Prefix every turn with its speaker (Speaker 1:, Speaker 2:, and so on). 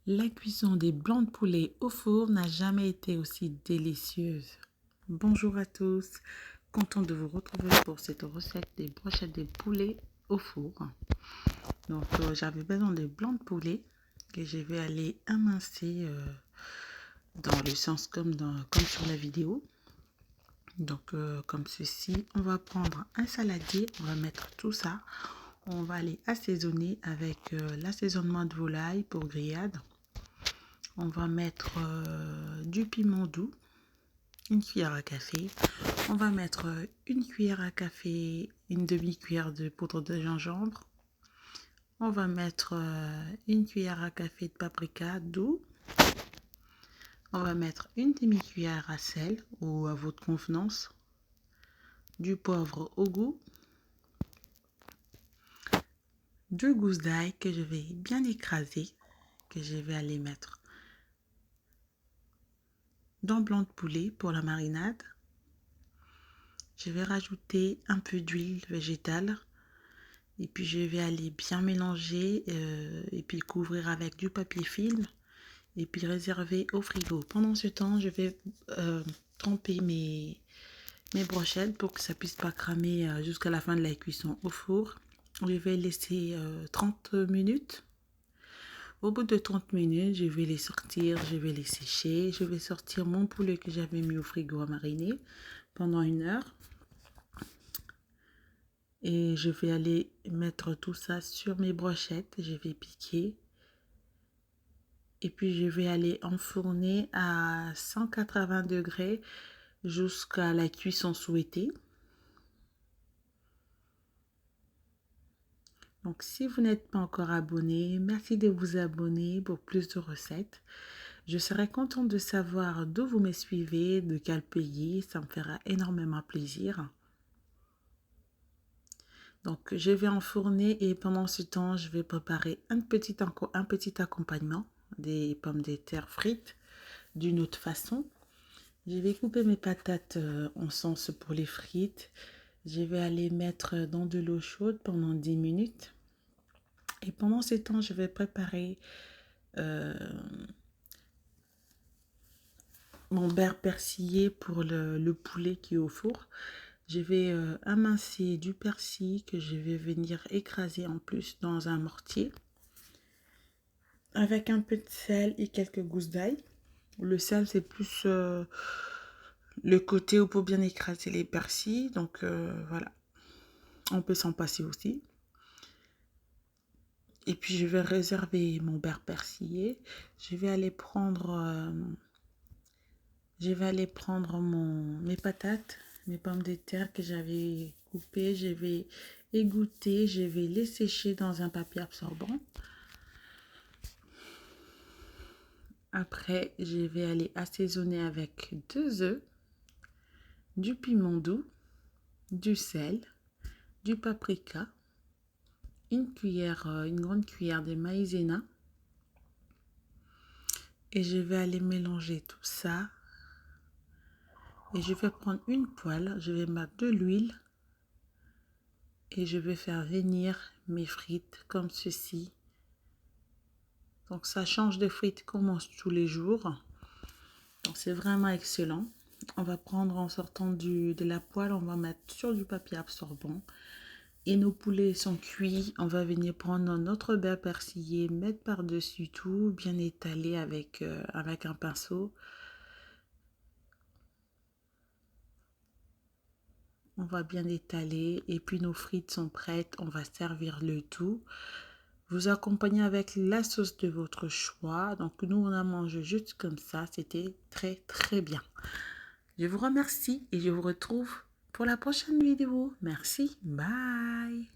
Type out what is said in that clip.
Speaker 1: La cuisson des blancs de poulet au four n'a jamais été aussi délicieuse. Bonjour à tous, content de vous retrouver pour cette recette des brochettes de poulet au four. Donc j'avais besoin de blancs de poulet que je vais aller amincer dans le sens comme sur la vidéo. Donc comme ceci, on va prendre un saladier, on va mettre tout ça. On va aller assaisonner avec l'assaisonnement de volaille pour grillade. On va mettre du piment doux, une cuillère à café. On va mettre une cuillère à café, une demi-cuillère de poudre de gingembre. On va mettre une cuillère à café de paprika doux. On va mettre une demi-cuillère à sel ou à votre convenance. Du poivre au goût. 2 gousses d'ail que je vais bien écraser, que je vais aller mettre dans le blanc de poulet pour la marinade. Je vais rajouter un peu d'huile végétale et puis je vais aller bien mélanger et puis couvrir avec du papier film et puis réserver au frigo. Pendant ce temps, je vais tremper mes brochettes pour que ça puisse pas cramer jusqu'à la fin de la cuisson au four. Je vais laisser 30 minutes. Au bout de 30 minutes, je vais les sortir, je vais les sécher. Je vais sortir mon poulet que j'avais mis au frigo à mariner pendant 1 heure. Et je vais aller mettre tout ça sur mes brochettes. Je vais piquer. Et puis je vais aller enfourner à 180 degrés jusqu'à la cuisson souhaitée. Donc si vous n'êtes pas encore abonné, merci de vous abonner pour plus de recettes. Je serai contente de savoir d'où vous me suivez, de quel pays. Ça me fera énormément plaisir. Donc je vais enfourner et pendant ce temps, je vais préparer un petit accompagnement, des pommes de terre frites d'une autre façon. Je vais couper mes patates en sens pour les frites. Je vais aller mettre dans de l'eau chaude pendant 10 minutes. Et pendant ce temps, je vais préparer mon beurre persillé pour le poulet qui est au four. Je vais amincer du persil que je vais venir écraser en plus dans un mortier avec un peu de sel et quelques gousses d'ail. Le sel, c'est plus le côté où pour bien écraser les persils. Donc voilà, on peut s'en passer aussi. Et puis je vais réserver mon beurre persillé. Je vais aller prendre mes patates, mes pommes de terre que j'avais coupées. Je vais égoutter, je vais les sécher dans un papier absorbant. Après, je vais aller assaisonner avec 2 œufs, du piment doux, du sel, du paprika, une grande cuillère de maïzena. Et je vais aller mélanger tout ça. Et je vais prendre une poêle, je vais mettre de l'huile. Et je vais faire venir mes frites comme ceci. Donc ça change de frites qu'on mange tous les jours. Donc c'est vraiment excellent. On va prendre en sortant de la poêle, on va mettre sur du papier absorbant. Et nos poulets sont cuits. On va venir prendre notre beurre persillé, mettre par-dessus tout, bien étalé avec un pinceau. On va bien étaler et puis nos frites sont prêtes. On va servir le tout. Vous accompagnez avec la sauce de votre choix. Donc nous, on a mangé juste comme ça. C'était très très bien. Je vous remercie et je vous retrouve pour la prochaine vidéo. Merci. Bye.